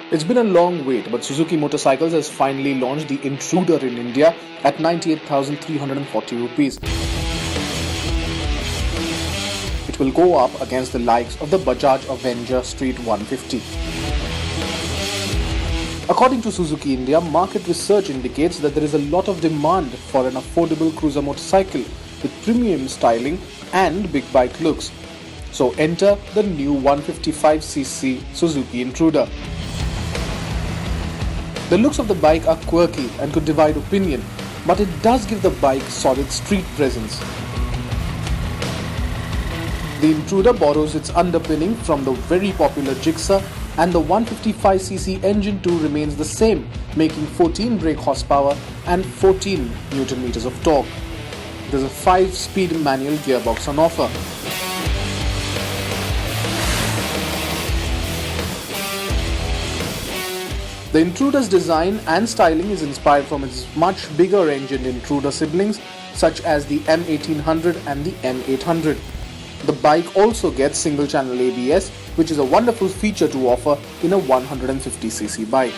It's been a long wait, but Suzuki Motorcycles has finally launched the Intruder in India at 98,340 rupees. It will go up against the likes of the Bajaj Avenger Street 150. According to Suzuki India, market research indicates that there is a lot of demand for an affordable cruiser motorcycle with premium styling and big bike looks. So enter the new 155cc Suzuki Intruder. The looks of the bike are quirky and could divide opinion, but it does give the bike solid street presence. The Intruder borrows its underpinning from the very popular Gixxer, and the 155cc engine too remains the same, making 14 brake horsepower and 14 Nm of torque. There's a 5-speed manual gearbox on offer. The Intruder's design and styling is inspired from its much bigger engined Intruder siblings such as the M1800 and the M800. The bike also gets single-channel ABS, which is a wonderful feature to offer in a 150cc bike.